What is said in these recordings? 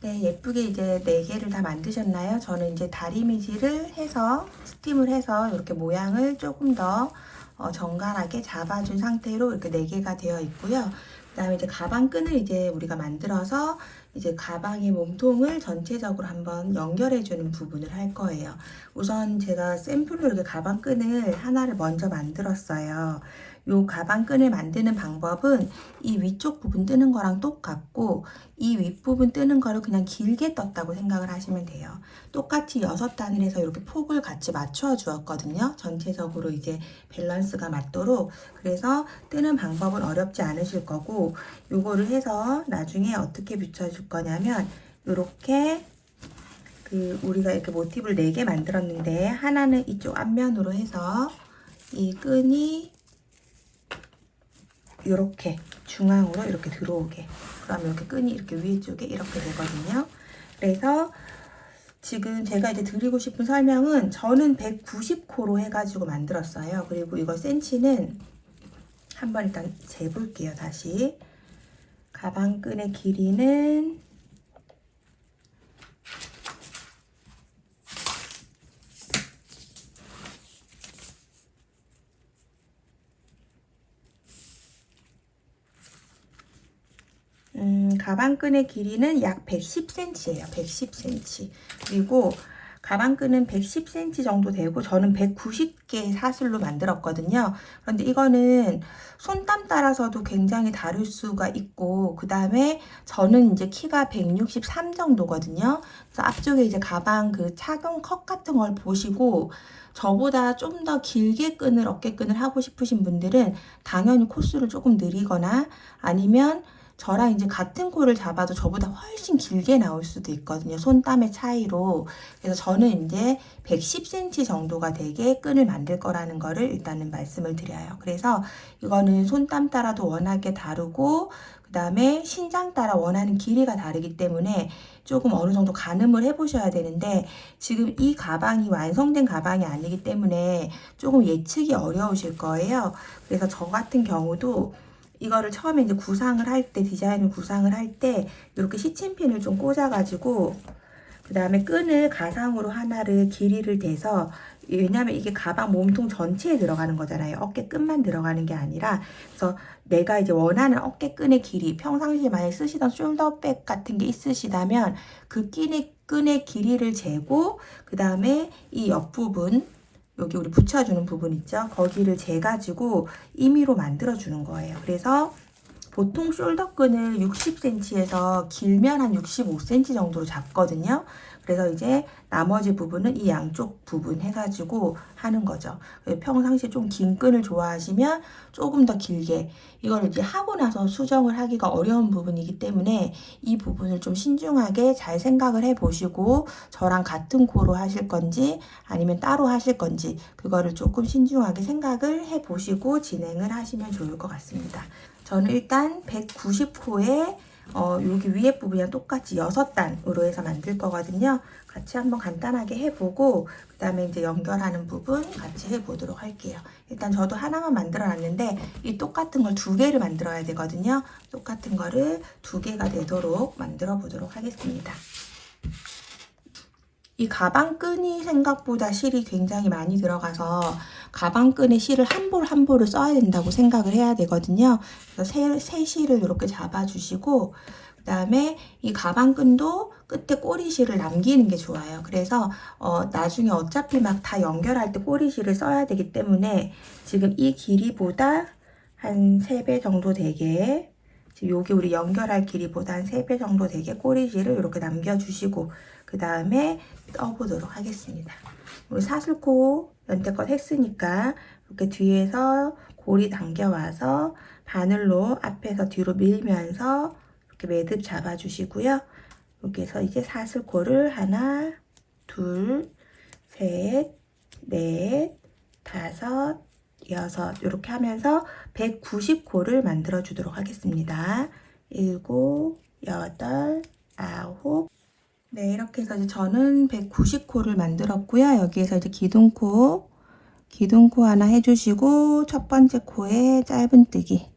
네, 예쁘게 이제 4개를 다 만드셨나요? 저는 이제 다리미질을 해서 스팀을 해서 이렇게 모양을 조금 더 정갈하게 잡아준 상태로 이렇게 4개가 되어 있고요. 그 다음에 이제 가방끈을 이제 우리가 만들어서 이제 가방의 몸통을 전체적으로 한번 연결해주는 부분을 할 거예요. 우선 제가 샘플로 이렇게 가방끈을 하나를 먼저 만들었어요. 요 가방끈을 만드는 방법은 이 위쪽 부분 뜨는 거랑 똑같고 이 윗부분 뜨는 거를 그냥 길게 떴다고 생각을 하시면 돼요. 똑같이 6단을 해서 이렇게 폭을 같이 맞춰 주었거든요. 전체적으로 이제 밸런스가 맞도록. 그래서 뜨는 방법은 어렵지 않으실 거고 요거를 해서 나중에 어떻게 붙여줄 거냐면 요렇게 우리가 이렇게 모티브를 4개 만들었는데 하나는 이쪽 앞면으로 해서 이 끈이 이렇게 중앙으로 이렇게 들어오게, 그러면 이렇게 끈이 이렇게 위쪽에 이렇게 되거든요. 그래서 지금 제가 이제 드리고 싶은 설명은 저는 190코로 해가지고 만들었어요. 그리고 이거 센치는 한번 일단 재볼게요. 다시 가방끈의 길이는 가방끈의 길이는 약 110cm예요. 110cm. 그리고 가방끈은 110cm 정도 되고 저는 190개 사슬로 만들었거든요. 그런데 이거는 손땀 따라서도 굉장히 다를 수가 있고, 그 다음에 저는 이제 키가 163 정도거든요. 그래서 앞쪽에 이제 가방 착용 컷 같은 걸 보시고 저보다 좀 더 길게 끈을 어깨끈을 하고 싶으신 분들은 당연히 코스를 조금 느리거나 아니면 저랑 이제 같은 코를 잡아도 저보다 훨씬 길게 나올 수도 있거든요. 손땀의 차이로. 그래서 저는 이제 110cm 정도가 되게 끈을 만들 거라는 거를 일단은 말씀을 드려요. 그래서 이거는 손땀 따라도 워낙에 다르고 그 다음에 신장 따라 원하는 길이가 다르기 때문에 조금 어느 정도 가늠을 해보셔야 되는데 지금 이 가방이 완성된 가방이 아니기 때문에 조금 예측이 어려우실 거예요. 그래서 저 같은 경우도 이거를 처음에 이제 구상을 할 때, 디자인을 구상을 할 때 이렇게 시침핀을 좀 꽂아가지고 그 다음에 끈을 가상으로 하나를 길이를 대서, 왜냐면 이게 가방 몸통 전체에 들어가는 거잖아요. 어깨끈만 들어가는 게 아니라. 그래서 내가 이제 원하는 어깨끈의 길이, 평상시에 만약에 쓰시던 숄더백 같은 게 있으시다면 그 끈의 길이를 재고 그 다음에 이 옆부분 여기 우리 붙여주는 부분 있죠? 거기를 재가지고 임의로 만들어주는 거예요. 그래서 보통 숄더끈을 60cm에서 길면 한 65cm 정도로 잡거든요. 그래서 이제 나머지 부분은 이 양쪽 부분 해가지고 하는 거죠. 평상시에 좀 긴 끈을 좋아하시면 조금 더 길게, 이걸 이제 하고 나서 수정을 하기가 어려운 부분이기 때문에 이 부분을 좀 신중하게 잘 생각을 해 보시고 저랑 같은 코로 하실 건지 아니면 따로 하실 건지 그거를 조금 신중하게 생각을 해 보시고 진행을 하시면 좋을 것 같습니다. 저는 일단 190호에 여기 위에 부분이랑 똑같이 6단으로 해서 만들 거거든요. 같이 한번 간단하게 해보고 그 다음에 이제 연결하는 부분 같이 해보도록 할게요. 일단 저도 하나만 만들어 놨는데 이 똑같은 걸 2개를 만들어야 되거든요. 똑같은 거를 2개가 되도록 만들어 보도록 하겠습니다. 이 가방끈이 생각보다 실이 굉장히 많이 들어가서 가방끈의 실을 한 볼 한 볼을 써야 된다고 생각을 해야 되거든요. 그래서 세 실을 이렇게 잡아주시고 그 다음에 이 가방끈도 끝에 꼬리실을 남기는 게 좋아요. 그래서 나중에 어차피 막 다 연결할 때 꼬리실을 써야 되기 때문에 지금 이 길이보다 한 3배 정도 되게, 지금 여기 우리 연결할 길이보다 한 3배 정도 되게 꼬리실을 이렇게 남겨주시고 그 다음에 떠보도록 하겠습니다. 우리 사슬코 연태껏 했으니까 이렇게 뒤에서 고리 당겨와서 바늘로 앞에서 뒤로 밀면서 이렇게 매듭 잡아주시고요. 여기서 이제 사슬코를 하나, 둘, 셋, 넷, 다섯, 여섯 이렇게 하면서 190코를 만들어 주도록 하겠습니다. 7, 8, 9. 네, 이렇게 해서 이제 저는 190코를 만들었고요. 여기에서 이제 기둥코 하나 해주시고 첫 번째 코에 짧은뜨기,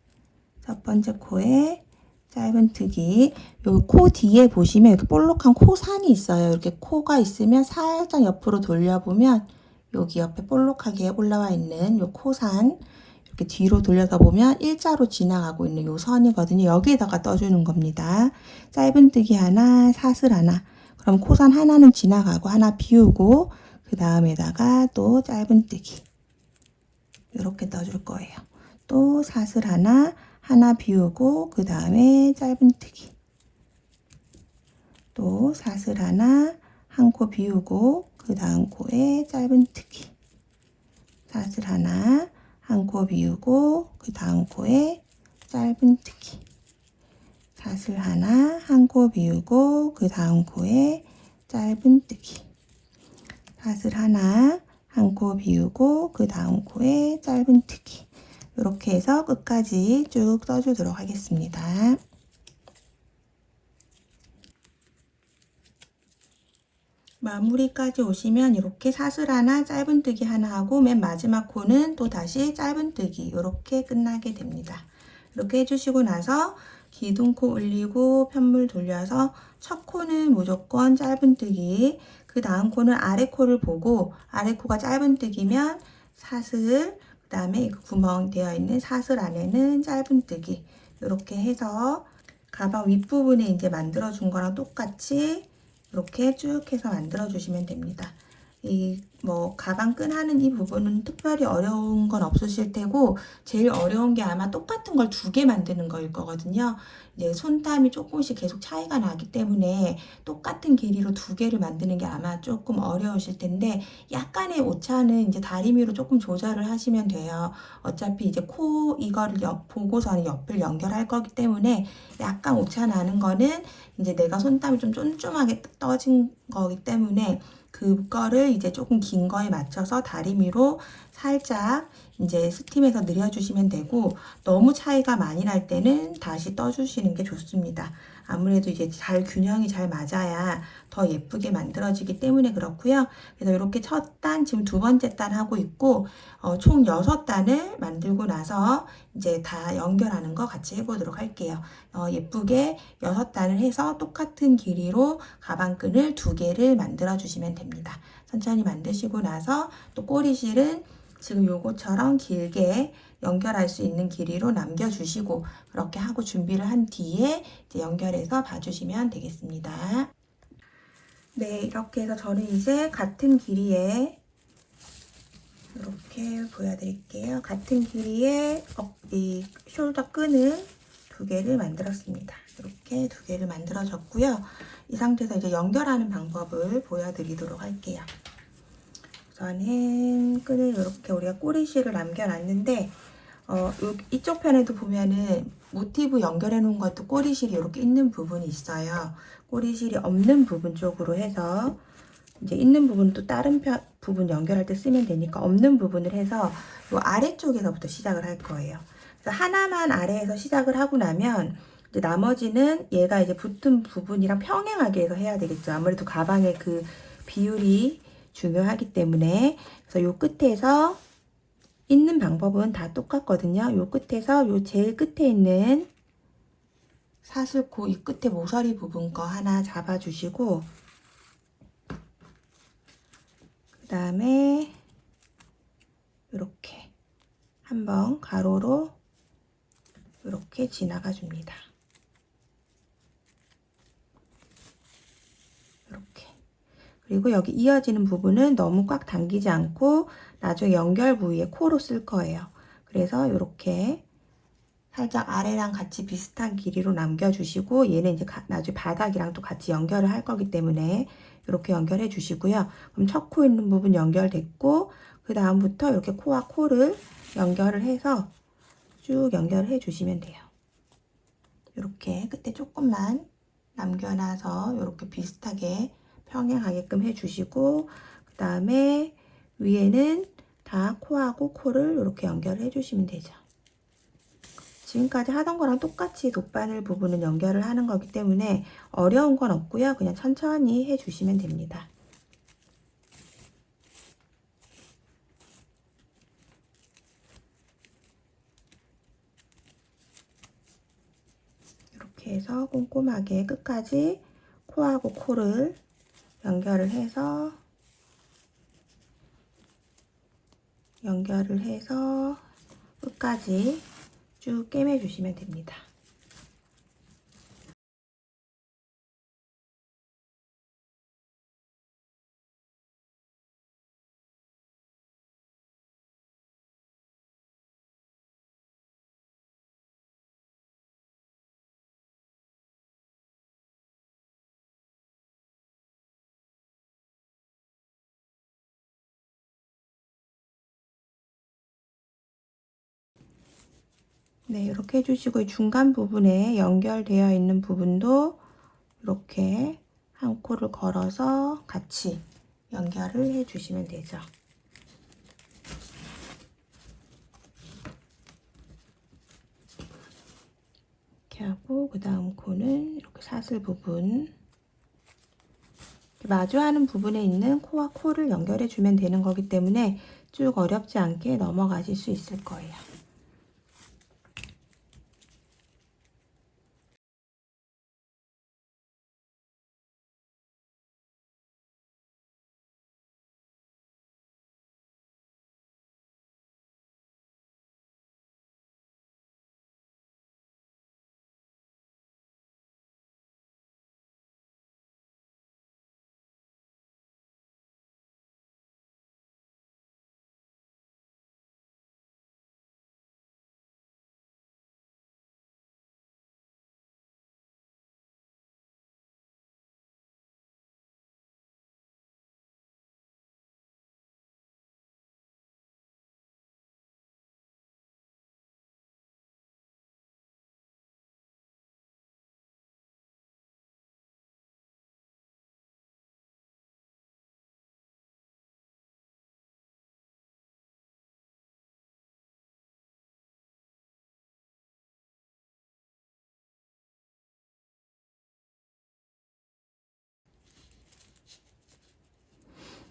첫 번째 코에 짧은뜨기. 요 코 뒤에 보시면 이렇게 볼록한 코산이 있어요. 이렇게 코가 있으면 살짝 옆으로 돌려보면 여기 옆에 볼록하게 올라와 있는 요 코산, 이렇게 뒤로 돌려서 보면 일자로 지나가고 있는 요 선이거든요. 여기에다가 떠주는 겁니다. 짧은뜨기 하나, 사슬 하나. 그럼 코산 하나는 지나가고 하나 비우고 그 다음에다가 또 짧은뜨기 이렇게 떠줄 거예요. 또 사슬 하나, 하나 비우고 그 다음에 짧은뜨기, 또 사슬 하나, 한 코 비우고 그 다음 코에 짧은뜨기, 사슬 하나, 한 코 비우고 그 다음 코에 짧은뜨기, 사슬 하나, 한 코 비우고 그 다음 코에 짧은뜨기, 사슬 하나, 한 코 비우고 그 다음 코에 짧은뜨기. 이렇게 해서 끝까지 쭉 떠주도록 하겠습니다. 마무리까지 오시면 이렇게 사슬 하나, 짧은뜨기 하나 하고 맨 마지막 코는 또 다시 짧은뜨기 이렇게 끝나게 됩니다. 이렇게 해주시고 나서 기둥코 올리고 편물 돌려서 첫 코는 무조건 짧은뜨기, 그 다음 코는 아래 코를 보고 아래 코가 짧은뜨기면 사슬, 그 다음에 구멍 되어 있는 사슬 안에는 짧은뜨기 이렇게 해서 가방 윗부분에 이제 만들어 준 거랑 똑같이 이렇게 쭉 해서 만들어 주시면 됩니다. 이 뭐 가방 끈 하는 이 부분은 특별히 어려운 건 없으실 테고 제일 어려운 게 아마 똑같은 걸 두 개 만드는 거일 거거든요. 이제 손땀이 조금씩 계속 차이가 나기 때문에 똑같은 길이로 두 개를 만드는 게 아마 조금 어려우실 텐데 약간의 오차는 이제 다리미로 조금 조절을 하시면 돼요. 어차피 이제 코 이거를 보고서는 옆을 연결할 거기 때문에 약간 오차 나는 거는 이제 내가 손땀이 좀 쫀쫀하게 떠진 거기 때문에 그거를 이제 조금 긴 거에 맞춰서 다리미로 살짝 이제 스팀해서 늘려주시면 되고, 너무 차이가 많이 날 때는 다시 떠주시는 게 좋습니다. 아무래도 이제 잘 균형이 잘 맞아야 더 예쁘게 만들어지기 때문에 그렇고요. 그래서 이렇게 첫 단, 지금 두 번째 단 하고 있고 총 6단을 만들고 나서 이제 다 연결하는 거 같이 해보도록 할게요. 예쁘게 6단을 해서 똑같은 길이로 가방끈을 2개를 만들어 주시면 됩니다. 천천히 만드시고 나서 또 꼬리실은 지금 요거처럼 길게 연결할 수 있는 길이로 남겨주시고 그렇게 하고 준비를 한 뒤에 이제 연결해서 봐주시면 되겠습니다. 네, 이렇게 해서 저는 이제 같은 길이에 이렇게 보여드릴게요. 같은 길이에 이 숄더 끈을 2개를 만들었습니다. 이렇게 2개를 만들어졌고요. 이 상태에서 이제 연결하는 방법을 보여드리도록 할게요. 우선은 끈을 이렇게 우리가 꼬리실을 남겨놨는데 이쪽 편에도 보면은 모티브 연결해 놓은 것도 꼬리실이 이렇게 있는 부분이 있어요. 꼬리실이 없는 부분 쪽으로 해서 이제 있는 부분 또 다른 부분 연결할 때 쓰면 되니까 없는 부분을 해서 이 아래쪽에서부터 시작을 할 거예요. 그래서 하나만 아래에서 시작을 하고 나면 이제 나머지는 얘가 이제 붙은 부분이랑 평행하게 해서 해야 되겠죠. 아무래도 가방의 그 비율이 중요하기 때문에. 그래서 요 끝에서 있는 방법은 다 똑같거든요. 요 끝에서 요 제일 끝에 있는 사슬코 이 끝에 모서리 부분 거 하나 잡아주시고, 그 다음에 이렇게 한번 가로로 이렇게 지나가 줍니다. 이렇게. 그리고 여기 이어지는 부분은 너무 꽉 당기지 않고 나중에 연결 부위에 코로 쓸 거예요. 그래서 이렇게 살짝 아래랑 같이 비슷한 길이로 남겨주시고, 얘는 이제 나중에 바닥이랑 또 같이 연결을 할 거기 때문에 이렇게 연결해 주시고요. 그럼 첫 코 있는 부분 연결됐고, 그 다음부터 이렇게 코와 코를 연결을 해서 쭉 연결해 주시면 돼요. 이렇게 끝에 조금만 남겨놔서 이렇게 비슷하게 평행하게끔 해주시고, 그 다음에 위에는 다 코하고 코를 이렇게 연결해 주시면 되죠. 지금까지 하던 거랑 똑같이 돗바늘 부분은 연결을 하는 거기 때문에 어려운 건 없고요. 그냥 천천히 해주시면 됩니다. 이렇게 이렇게 해서 꼼꼼하게 끝까지 코하고 코를 연결을 해서 끝까지 쭉 꿰매주시면 됩니다. 네, 이렇게 해주시고 중간 부분에 연결되어 있는 부분도 이렇게 한 코를 걸어서 같이 연결을 해주시면 되죠. 이렇게 하고 그 다음 코는 이렇게 사슬 부분 마주하는 부분에 있는 코와 코를 연결해 주면 되는 거기 때문에 쭉 어렵지 않게 넘어가실 수 있을 거예요.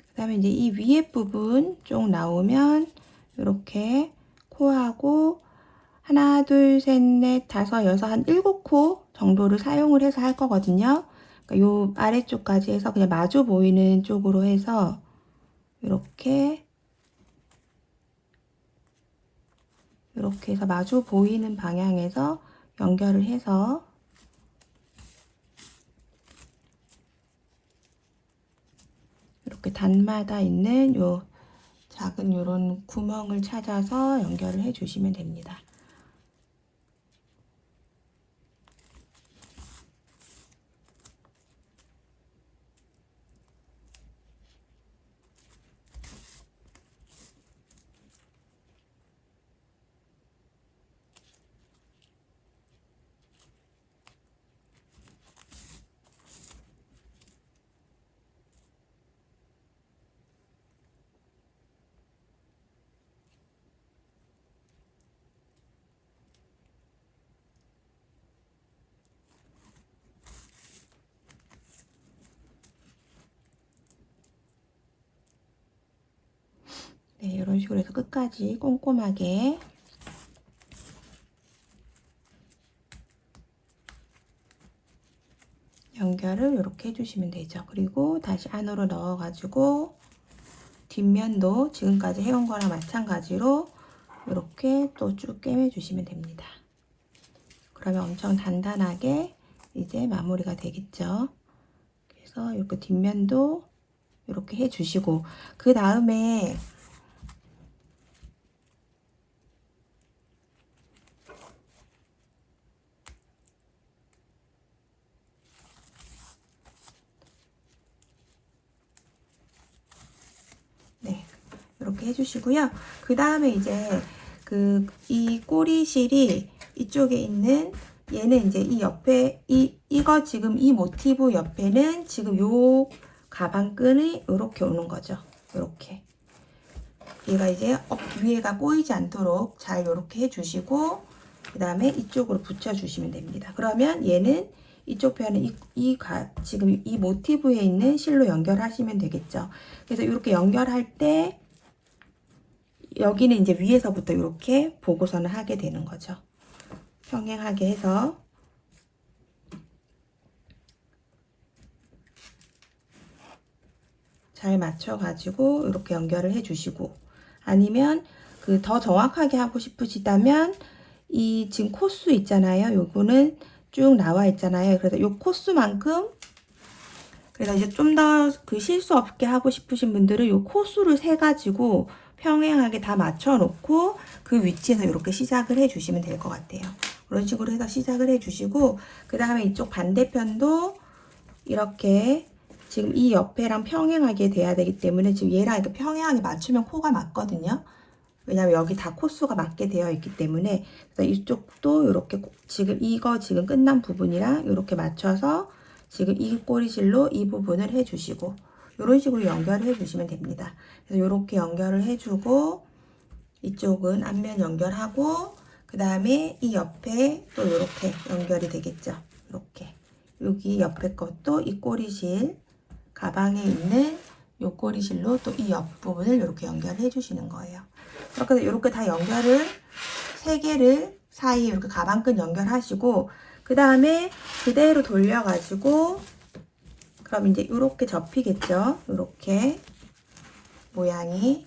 그 다음에 이제 이 위에 부분 쪽 나오면 이렇게 코하고 하나, 둘, 셋, 넷, 다섯, 여섯, 한 7코 정도를 사용을 해서 할 거거든요. 그러니까 요 아래쪽까지 해서 그냥 마주 보이는 쪽으로 해서 이렇게 해서 마주 보이는 방향에서 연결을 해서 이렇게 단마다 있는 요 작은 요런 구멍을 찾아서 연결을 해 주시면 됩니다. 네, 이런 식으로 해서 끝까지 꼼꼼하게 연결을 이렇게 해주시면 되죠. 그리고 다시 안으로 넣어가지고 뒷면도 지금까지 해온 거랑 마찬가지로 이렇게 또 쭉 꿰매주시면 됩니다. 그러면 엄청 단단하게 이제 마무리가 되겠죠. 그래서 이렇게 뒷면도 이렇게 해주시고 그 다음에 이렇게 해주시고요. 그 다음에 이제 이 꼬리실이 이쪽에 있는 얘는 이제 이 옆에 이거 지금 이 모티브 옆에는 지금 요 가방끈이 이렇게 오는 거죠. 이렇게 얘가 이제 위에가 꼬이지 않도록 잘 이렇게 해주시고 그 다음에 이쪽으로 붙여주시면 됩니다. 그러면 얘는 이쪽 편은 지금 이 모티브에 있는 실로 연결하시면 되겠죠. 그래서 이렇게 연결할 때 여기는 이제 위에서부터 이렇게 보고서는 하게 되는 거죠. 평행하게 해서 잘 맞춰가지고 이렇게 연결을 해주시고, 아니면 그 더 정확하게 하고 싶으시다면 이 지금 코수 있잖아요. 요거는 쭉 나와 있잖아요. 그래서 요 코수만큼, 그래서 이제 좀 더 그 실수 없게 하고 싶으신 분들은 요 코수를 세 가지고 평행하게 다 맞춰 놓고 그 위치에서 이렇게 시작을 해 주시면 될 것 같아요. 그런 식으로 해서 시작을 해 주시고, 그 다음에 이쪽 반대편도 이렇게 지금 이 옆에랑 평행하게 돼야 되기 때문에 지금 얘랑 이렇게 평행하게 맞추면 코가 맞거든요. 왜냐면 여기 다 코수가 맞게 되어 있기 때문에. 그래서 이쪽도 이렇게 지금 이거 지금 끝난 부분이랑 이렇게 맞춰서 지금 이 꼬리실로 이 부분을 해주시고, 이런 식으로 연결을 해주시면 됩니다. 그래서 이렇게 연결을 해주고, 이쪽은 앞면 연결하고, 그 다음에 이 옆에 또 이렇게 연결이 되겠죠. 이렇게 여기 옆에 것도 이 꼬리실, 가방에 있는 이 꼬리실로 또 이 옆부분을 이렇게 연결해 주시는 거예요. 이렇게 다 연결을 3개를 사이에 이렇게 가방끈 연결하시고, 그 다음에 그대로 돌려가지고, 그럼 이제 이렇게 접히겠죠. 이렇게 모양이.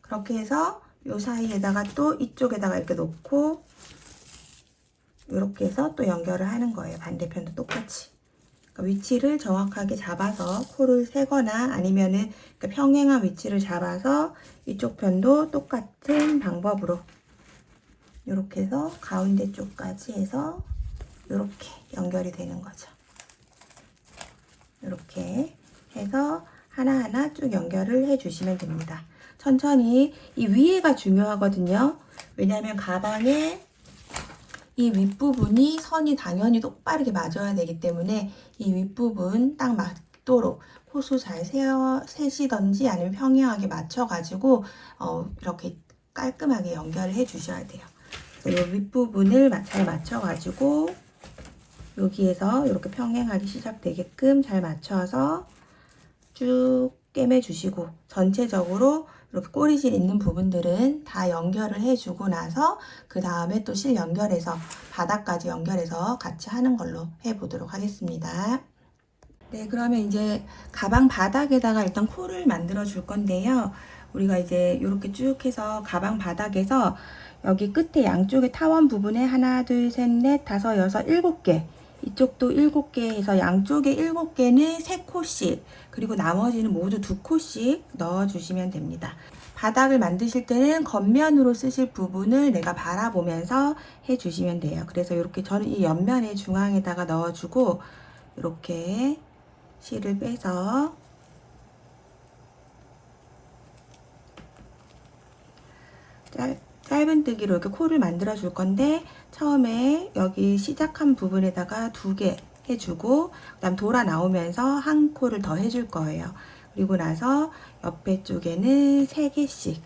그렇게 해서 이 사이에다가 또 이쪽에다가 이렇게 놓고 이렇게 해서 또 연결을 하는 거예요. 반대편도 똑같이. 그러니까 위치를 정확하게 잡아서 코를 세거나 아니면은 평행한 위치를 잡아서 이쪽 편도 똑같은 방법으로 이렇게 해서 가운데 쪽까지 해서 이렇게 연결이 되는 거죠. 이렇게 해서 하나하나 쭉 연결을 해 주시면 됩니다. 천천히. 이 위에가 중요하거든요. 왜냐하면 가방에 이 윗부분이 선이 당연히 똑바르게 맞아야 되기 때문에 이 윗부분 딱 맞도록 코수 잘 세시던지 아니면 평행하게 맞춰가지고 이렇게 깔끔하게 연결을 해 주셔야 돼요. 이 윗부분을 잘 맞춰가지고 여기에서 이렇게 평행하게 시작되게끔 잘 맞춰서 쭉 꿰매주시고, 전체적으로 이렇게 꼬리실 있는 부분들은 다 연결을 해주고 나서 그 다음에 또 실 연결해서 바닥까지 연결해서 같이 하는 걸로 해보도록 하겠습니다. 네, 그러면 이제 가방 바닥에다가 일단 코를 만들어 줄 건데요. 우리가 이제 이렇게 쭉 해서 가방 바닥에서 여기 끝에 양쪽에 타원 부분에 하나, 둘, 셋, 넷, 다섯, 여섯, 7개, 이쪽도 7개 해서 양쪽에 7개는 3코씩, 그리고 나머지는 모두 2코씩 넣어주시면 됩니다. 바닥을 만드실 때는 겉면으로 쓰실 부분을 내가 바라보면서 해주시면 돼요. 그래서 이렇게 저는 이 옆면에 중앙에다가 넣어주고 이렇게 실을 빼서 짧은뜨기로 이렇게 코를 만들어 줄 건데, 처음에 여기 시작한 부분에다가 2개 해주고 그 다음 돌아 나오면서 한 코를 더 해줄 거예요. 그리고 나서 옆에 쪽에는 3개씩,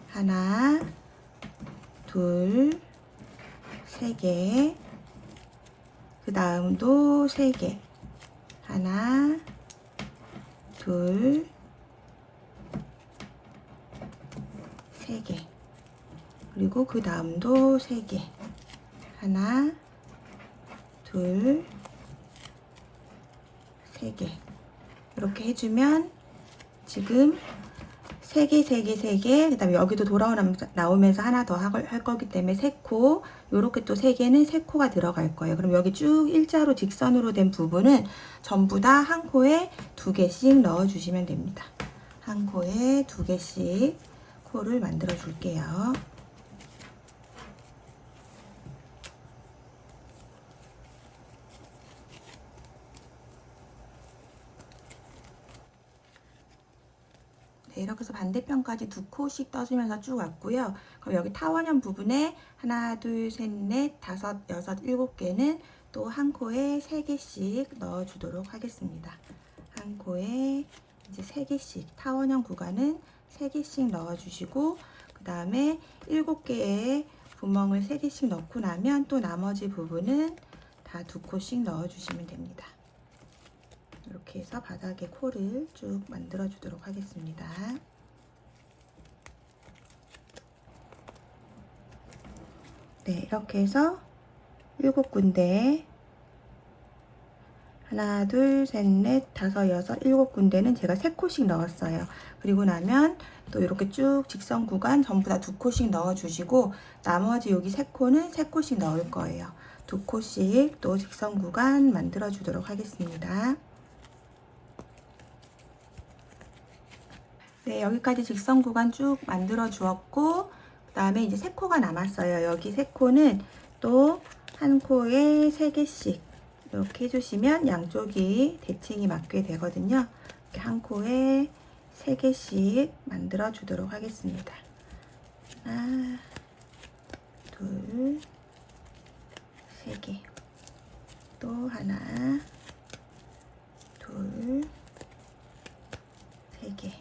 하나, 둘, 3개, 그 다음도 3개, 하나, 둘, 3개, 그리고 그 다음도 3개, 하나, 둘, 3개. 이렇게 해주면 지금 3개, 3개, 3개, 그 다음에 여기도 나오면서 하나 더 할 거기 때문에 3코, 요렇게 또 3개는 3코가 들어갈 거예요. 그럼 여기 쭉 일자로 직선으로 된 부분은 전부 다 한 코에 2개씩 넣어 주시면 됩니다. 한 코에 2개씩 코를 만들어 줄게요. 네, 이렇게 해서 반대편까지 2코씩 떠주면서 쭉 왔고요. 그럼 여기 타원형 부분에 하나, 둘, 셋, 넷, 다섯, 여섯, 7개는 또 한 코에 3개씩 넣어 주도록 하겠습니다. 한 코에 이제 3개씩, 타원형 구간은 3개씩 넣어 주시고, 그 다음에 7개의 구멍을 3개씩 넣고 나면 또 나머지 부분은 다 2코씩 넣어 주시면 됩니다. 이렇게 해서 바닥에 코를 쭉 만들어 주도록 하겠습니다. 네, 이렇게 해서 7군데 하나, 둘, 셋, 넷, 다섯, 여섯, 일곱 군데는 제가 3코씩 넣었어요. 그리고 나면 또 이렇게 쭉 직선 구간 전부 다 2코씩 넣어주시고 나머지 여기 3코는 3코씩 넣을 거예요. 2코씩 또 직선 구간 만들어 주도록 하겠습니다. 네, 여기까지 직선 구간 쭉 만들어 주었고 그 다음에 이제 3코가 남았어요. 여기 3코는 또 한 코에 3개씩 이렇게 해주시면 양쪽이 대칭이 맞게 되거든요. 이렇게 한 코에 3개씩 만들어 주도록 하겠습니다. 하나, 둘, 3개. 또 하나, 둘, 3개.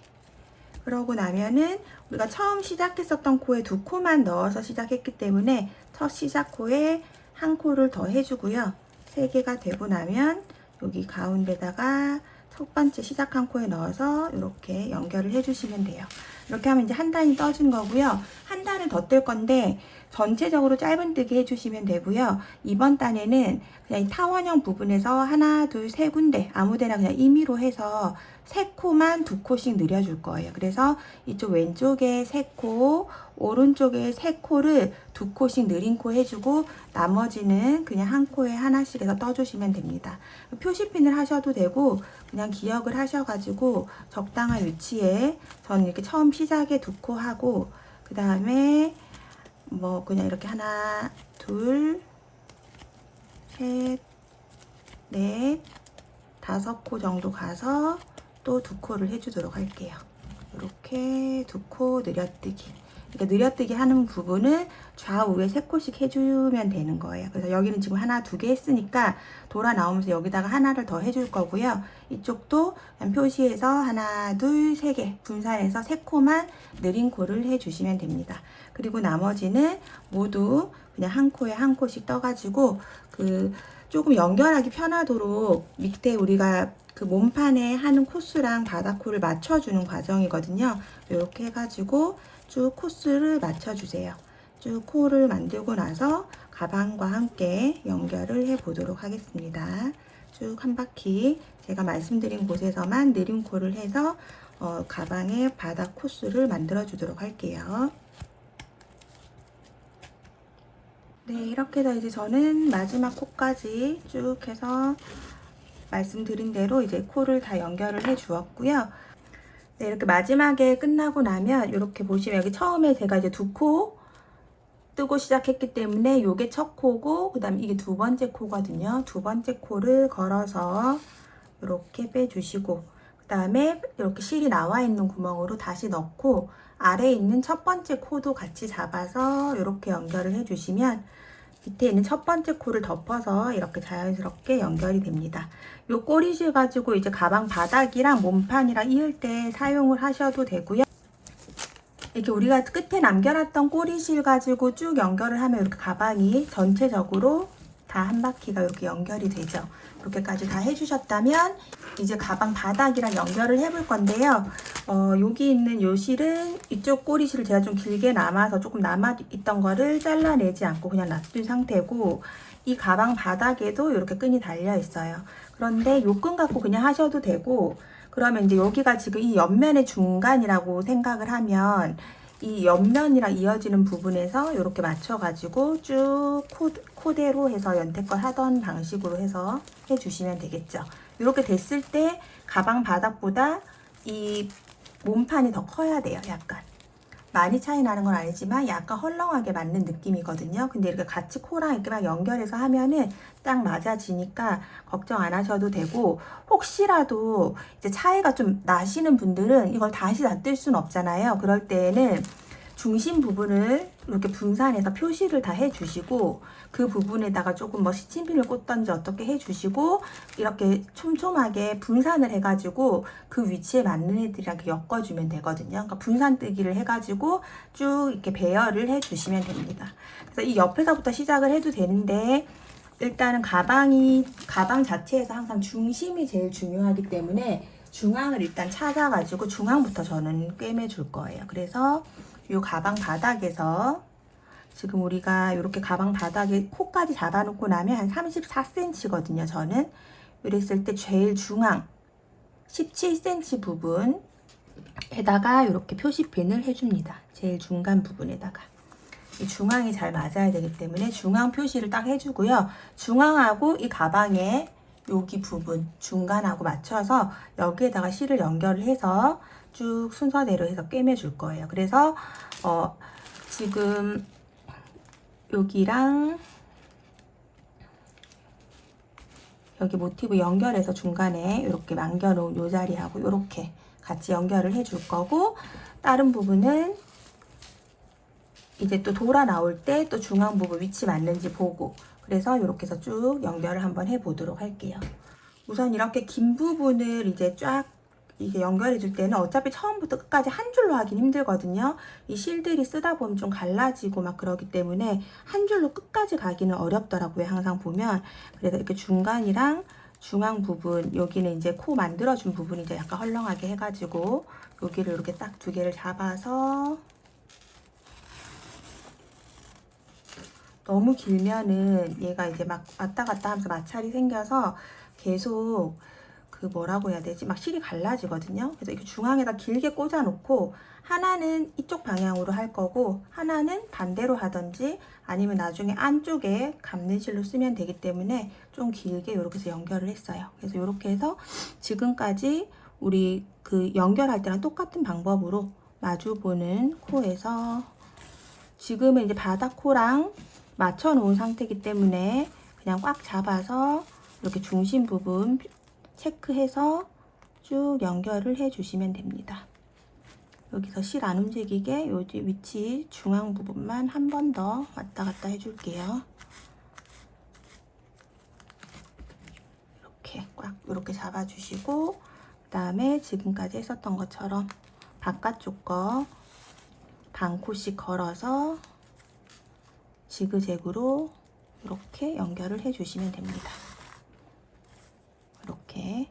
그러고 나면은 우리가 처음 시작했었던 코에 2코만 넣어서 시작했기 때문에 첫 시작 코에 한 코를 더 해주고요. 3개가 되고 나면 여기 가운데다가 첫 번째 시작한 코에 넣어서 이렇게 연결을 해주시면 돼요. 이렇게 하면 이제 한 단이 떠진 거고요. 한 단을 더 뜰 건데 전체적으로 짧은뜨기 해주시면 되고요. 이번 단에는 그냥 이 타원형 부분에서 하나, 둘, 3군데 아무데나 그냥 임의로 해서 3코만 2코씩 늘려줄 거예요. 그래서 이쪽 왼쪽에 3코, 오른쪽에 3코를 2코씩 느린 코 해주고 나머지는 그냥 한 코에 하나씩 해서 떠주시면 됩니다. 표시핀을 하셔도 되고 그냥 기억을 하셔가지고 적당한 위치에 저는 이렇게 처음 시작에 2코 하고 그 다음에 뭐 그냥 이렇게 하나, 둘, 셋, 넷, 5코 정도 가서 또 2코를 해주도록 할게요. 이렇게 2코 느려뜨기. 그러니까 느려뜨기 하는 부분을 좌우에 3코씩 해주면 되는 거예요. 그래서 여기는 지금 하나, 2개 했으니까 돌아 나오면서 여기다가 하나를 더 해줄 거고요. 이쪽도 그냥 표시해서 하나, 둘, 3개 분산해서 3코만 느린 코를 해주시면 됩니다. 그리고 나머지는 모두 그냥 한 코에 한 코씩 떠가지고 조금 연결하기 편하도록 밑에 우리가 그 몸판에 하는 코스랑 바닥코를 맞춰주는 과정이거든요. 이렇게 해가지고 쭉 코스를 맞춰주세요. 쭉 코를 만들고 나서 가방과 함께 연결을 해 보도록 하겠습니다. 쭉 한 바퀴 제가 말씀드린 곳에서만 느린 코를 해서 가방의 바닥 코스를 만들어 주도록 할게요. 네, 이렇게 해서 이제 저는 마지막 코까지 쭉 해서 말씀드린 대로 이제 코를 다 연결을 해 주었고요. 네, 이렇게 마지막에 끝나고 나면 이렇게 보시면 여기 처음에 제가 이제 2코 뜨고 시작했기 때문에 요게 첫 코고 그 다음에 이게 2번째 코거든요. 2번째 코를 걸어서 이렇게 빼주시고 그 다음에 이렇게 실이 나와 있는 구멍으로 다시 넣고 아래에 있는 첫 번째 코도 같이 잡아서 이렇게 연결을 해주시면 밑에 있는 첫 번째 코를 덮어서 이렇게 자연스럽게 연결이 됩니다. 요 꼬리실 가지고 이제 가방 바닥이랑 몸판이랑 이을 때 사용을 하셔도 되고요. 이렇게 우리가 끝에 남겨놨던 꼬리실 가지고 쭉 연결을 하면 이렇게 가방이 전체적으로 다 한 바퀴가 이렇게 연결이 되죠. 이렇게까지 다 해주셨다면 이제 가방 바닥이랑 연결을 해볼 건데요. 여기 있는 요 실은 이쪽 꼬리실을 제가 좀 길게 남아서 조금 남아있던 거를 잘라내지 않고 그냥 놔둔 상태고 이 가방 바닥에도 이렇게 끈이 달려 있어요. 그런데 요 끈 갖고 그냥 하셔도 되고 그러면 이제 여기가 지금 이 옆면의 중간이라고 생각을 하면 이 옆면이랑 이어지는 부분에서 이렇게 맞춰가지고 쭉 코대로 해서 연태껏 하던 방식으로 해서 해주시면 되겠죠. 이렇게 됐을 때 가방 바닥보다 이 몸판이 더 커야 돼요. 약간 많이 차이 나는 건 아니지만 약간 헐렁하게 맞는 느낌이거든요. 근데 이렇게 같이 코랑 이렇게 막 연결해서 하면은 딱 맞아지니까 걱정 안 하셔도 되고 혹시라도 이제 차이가 좀 나시는 분들은 이걸 다시 놔둘 수는 없잖아요. 그럴 때에는 중심 부분을 이렇게 분산해서 표시를 다 해주시고 그 부분에다가 조금 뭐 시침핀을 꽂던지 어떻게 해주시고 이렇게 촘촘하게 분산을 해가지고 그 위치에 맞는 애들이랑 이렇게 엮어주면 되거든요. 그러니까 분산뜨기를 해가지고 쭉 이렇게 배열을 해주시면 됩니다. 그래서 이 옆에서부터 시작을 해도 되는데 일단은 가방 자체에서 항상 중심이 제일 중요하기 때문에 중앙을 일단 찾아가지고 중앙부터 저는 꿰매줄 거예요. 그래서 이 가방 바닥에서 지금 우리가 이렇게 가방 바닥에 코까지 잡아놓고 나면 한 34cm거든요. 저는 이랬을 때 제일 중앙 17cm 부분에다가 이렇게 표시핀을 해줍니다. 제일 중간 부분에다가. 이 중앙이 잘 맞아야 되기 때문에 중앙 표시를 딱 해주고요. 중앙하고 이 가방의 여기 부분 중간하고 맞춰서 여기에다가 실을 연결을 해서 쭉 순서대로 해서 꿰매줄 거예요. 그래서 지금 여기랑 여기 모티브 연결해서 중간에 이렇게 남겨놓은 요 자리하고 이렇게 같이 연결을 해줄 거고, 다른 부분은 이제 또 돌아 나올 때 또 중앙 부분 위치 맞는지 보고, 그래서 이렇게 해서 쭉 연결을 한번 해 보도록 할게요. 우선 이렇게 긴 부분을 이제 쫙 이게 연결해 줄 때는 어차피 처음부터 끝까지 한 줄로 하긴 힘들거든요. 이 실들이 쓰다 보면 좀 갈라지고 막 그러기 때문에 한 줄로 끝까지 가기는 어렵더라고요. 항상 보면. 그래서 이렇게 중간이랑 중앙 부분, 여기는 이제 코 만들어준 부분이 이제 약간 헐렁하게 해가지고 여기를 이렇게 딱 두 개를 잡아서, 너무 길면은 얘가 이제 막 왔다 갔다 하면서 마찰이 생겨서 계속 그 뭐라고 해야 되지? 막 실이 갈라지거든요. 그래서 이렇게 중앙에다 길게 꽂아 놓고 하나는 이쪽 방향으로 할 거고 하나는 반대로 하든지 아니면 나중에 안쪽에 감는 실로 쓰면 되기 때문에 좀 길게 이렇게 해서 연결을 했어요. 그래서 이렇게 해서 지금까지 우리 그 연결할 때랑 똑같은 방법으로 마주보는 코에서 지금은 이제 바닥코랑 맞춰 놓은 상태이기 때문에 그냥 꽉 잡아서 이렇게 중심 부분 체크해서 쭉 연결을 해 주시면 됩니다. 여기서 실 안 움직이게 요 위치 중앙 부분만 한 번 더 왔다 갔다 해 줄게요. 이렇게 꽉 이렇게 잡아 주시고, 그 다음에 지금까지 했었던 것처럼 바깥쪽 거 반 코씩 걸어서 지그재그로 이렇게 연결을 해 주시면 됩니다. 이렇게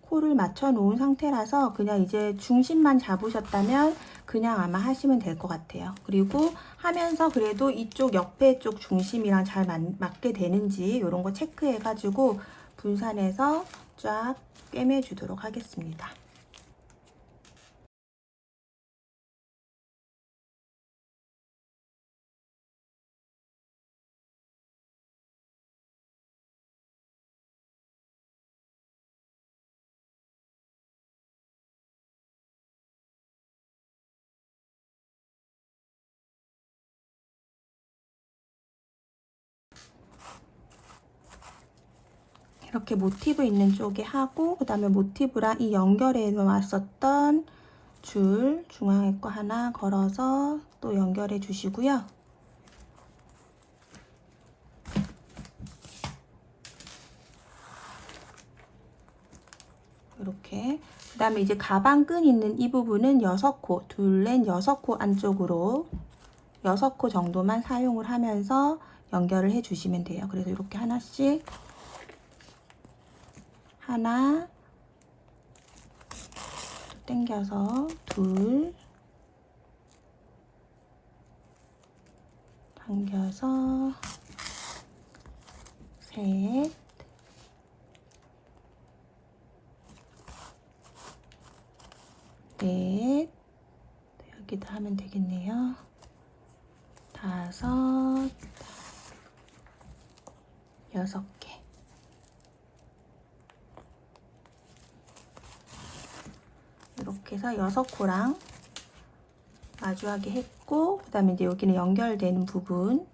코를 맞춰 놓은 상태라서 그냥 이제 중심만 잡으셨다면 그냥 아마 하시면 될 것 같아요. 그리고 하면서 그래도 이쪽 옆에 쪽 중심이랑 잘 맞게 되는지 이런 거 체크해 가지고 분산해서 쫙 꿰매 주도록 하겠습니다. 이렇게 모티브 있는 쪽에 하고, 그 다음에 모티브랑 이 연결해 놨었던 줄 중앙에 거 하나 걸어서 또 연결해 주시고요. 이렇게. 그 다음에 이제 가방끈 있는 이 부분은 6코, 둘넷 6코 안쪽으로 6코 정도만 사용을 하면서 연결을 해 주시면 돼요. 그래서 이렇게 하나씩 하나 당겨서 둘, 당겨서 셋, 넷, 여기다 하면 되겠네요. 다섯, 6개. 이렇게 해서 6코랑 마주하게 했고, 그 다음에 이제 여기는 연결되는 부분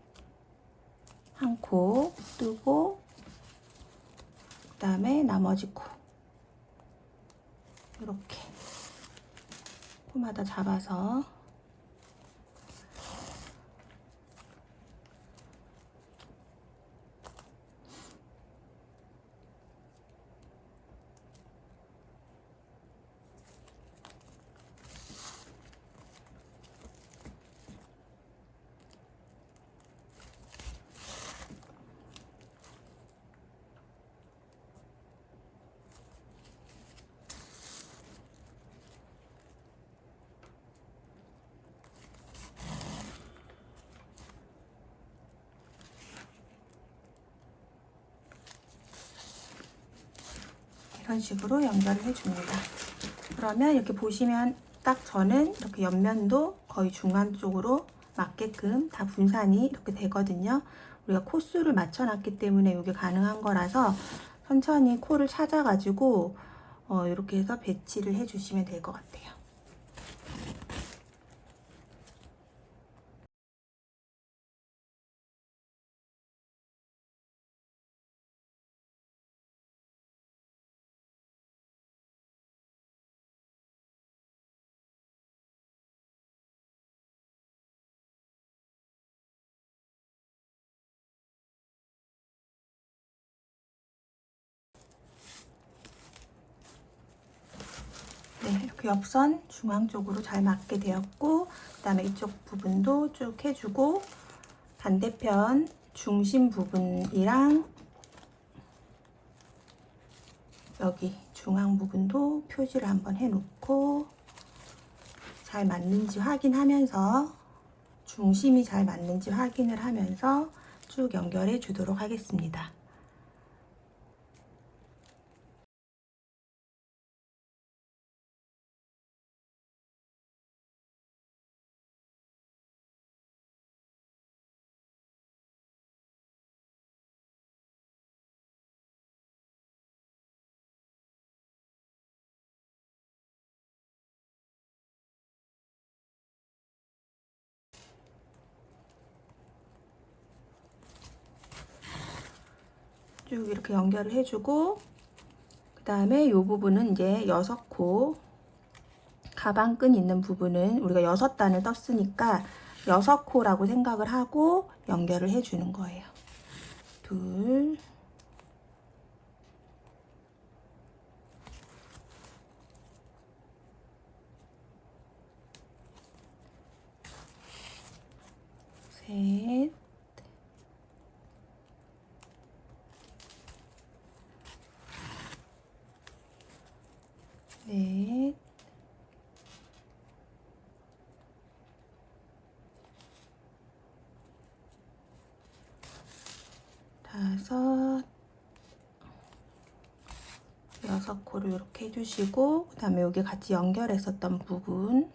한 코 뜨고, 그 다음에 나머지 코 이렇게 코마다 잡아서 이런 식으로 연결을 해줍니다. 그러면 이렇게 보시면 딱 저는 이렇게 옆면도 거의 중앙 쪽으로 맞게끔 다 분산이 이렇게 되거든요. 우리가 코수를 맞춰놨기 때문에 이게 가능한 거라서 천천히 코를 찾아가지고 이렇게 해서 배치를 해주시면 될 것 같아요. 네, 이렇게 옆선 중앙 쪽으로 잘 맞게 되었고, 그 다음에 이쪽 부분도 쭉 해주고, 반대편 중심 부분이랑 여기 중앙 부분도 표시를 한번 해놓고 잘 맞는지 확인하면서, 중심이 잘 맞는지 확인을 하면서 쭉 연결해 주도록 하겠습니다. 쭉 이렇게 연결을 해주고, 그 다음에 이 부분은 이제 6코 가방끈 있는 부분은 우리가 6단을 떴으니까 6코라고 생각을 하고 연결을 해주는 거예요. 둘, 셋, 넷, 다섯, 6코를 이렇게 해주시고, 그 다음에 여기 같이 연결했었던 부분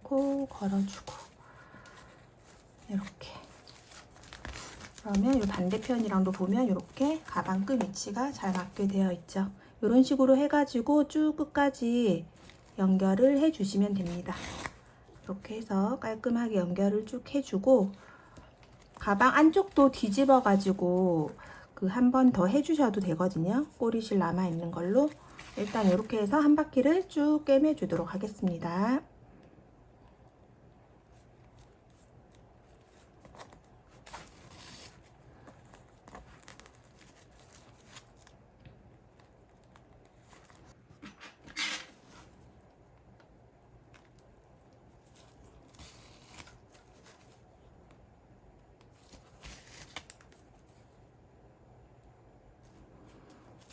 코 걸어주고 이렇게. 그러면 이 반대편이랑도 보면 이렇게 가방끈 위치가 잘 맞게 되어 있죠. 이런 식으로 해가지고 쭉 끝까지 연결을 해주시면 됩니다. 이렇게 해서 깔끔하게 연결을 쭉 해주고, 가방 안쪽도 뒤집어 가지고 그 한 번 더 해주셔도 되거든요. 꼬리실 남아 있는 걸로. 일단 이렇게 해서 한 바퀴를 쭉 꿰매 주도록 하겠습니다.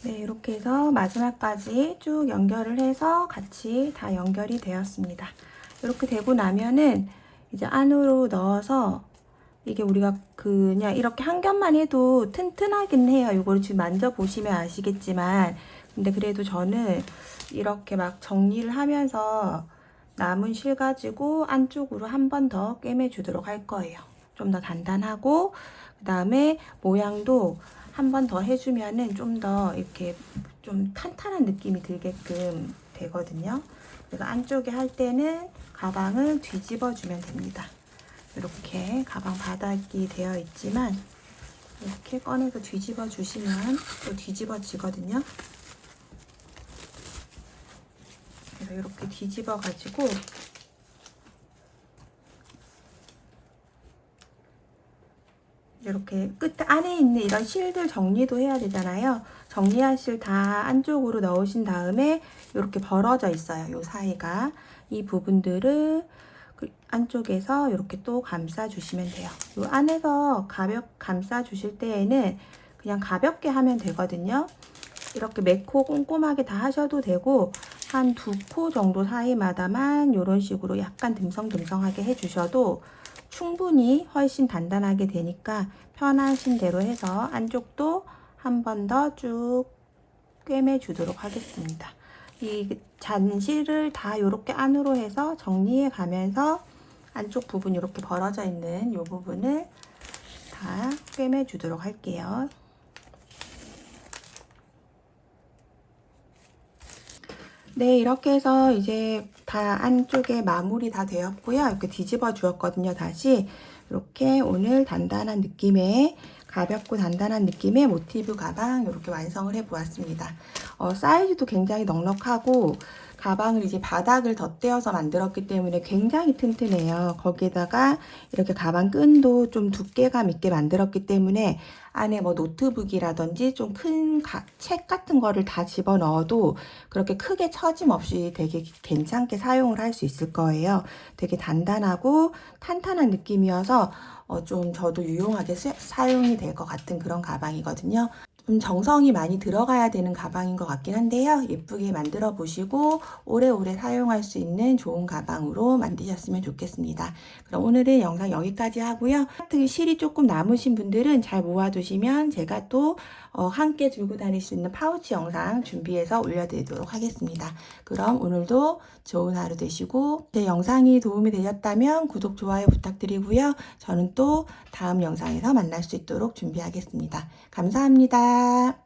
네, 이렇게 해서 마지막까지 쭉 연결을 해서 같이 다 연결이 되었습니다. 이렇게 되고 나면은 이제 안으로 넣어서, 이게 우리가 그냥 이렇게 한 겹만 해도 튼튼하긴 해요. 이걸 지금 만져보시면 아시겠지만, 근데 그래도 저는 이렇게 막 정리를 하면서 남은 실 가지고 안쪽으로 한 번 더 꿰매 주도록 할 거예요. 좀 더 단단하고, 그 다음에 모양도 한 번 더 해주면은 좀 더 이렇게 좀 탄탄한 느낌이 들게끔 되거든요. 그래서 안쪽에 할 때는 가방을 뒤집어 주면 됩니다. 이렇게 가방 바닥이 되어 있지만 이렇게 꺼내서 뒤집어 주시면 또 뒤집어지거든요. 그래서 이렇게 뒤집어 가지고 이렇게 끝 안에 있는 이런 실들 정리도 해야 되잖아요. 정리한 실 다 안쪽으로 넣으신 다음에 이렇게 벌어져 있어요. 이 사이가. 이 부분들을 안쪽에서 이렇게 또 감싸 주시면 돼요. 이 안에서 감싸 주실 때에는 그냥 가볍게 하면 되거든요. 이렇게 몇 코 꼼꼼하게 다 하셔도 되고, 한 2코 정도 사이마다만 이런 식으로 약간 듬성듬성하게 해주셔도 충분히 훨씬 단단하게 되니까 편하신 대로 해서 안쪽도 한 번 더 쭉 꿰매 주도록 하겠습니다. 이 잔실을 다 이렇게 안으로 해서 정리해 가면서 안쪽 부분 이렇게 벌어져 있는 이 부분을 다 꿰매 주도록 할게요. 네, 이렇게 해서 이제 다 안쪽에 마무리 다 되었고요. 이렇게 뒤집어 주었거든요. 다시 이렇게 오늘 단단한 느낌의 가볍고 단단한 느낌의 모티브 가방 이렇게 완성을 해 보았습니다. 사이즈도 굉장히 넉넉하고 가방을 이제 바닥을 덧대어서 만들었기 때문에 굉장히 튼튼해요. 거기에다가 이렇게 가방 끈도 좀 두께감 있게 만들었기 때문에 안에 뭐 노트북이라든지 좀 큰 책 같은 거를 다 집어넣어도 그렇게 크게 처짐 없이 되게 괜찮게 사용을 할 수 있을 거예요. 되게 단단하고 탄탄한 느낌이어서 좀 저도 유용하게 사용이 될 것 같은 그런 가방이거든요. 좀 정성이 많이 들어가야 되는 가방인 것 같긴 한데요. 예쁘게 만들어 보시고 오래오래 사용할 수 있는 좋은 가방으로 만드셨으면 좋겠습니다. 그럼 오늘은 영상 여기까지 하고요. 특히 실이 조금 남으신 분들은 잘 모아두시면 제가 또 함께 들고 다닐 수 있는 파우치 영상 준비해서 올려드리도록 하겠습니다. 그럼 오늘도 좋은 하루 되시고 제 영상이 도움이 되셨다면 구독, 좋아요 부탁드리고요. 저는 또 다음 영상에서 만날 수 있도록 준비하겠습니다. 감사합니다.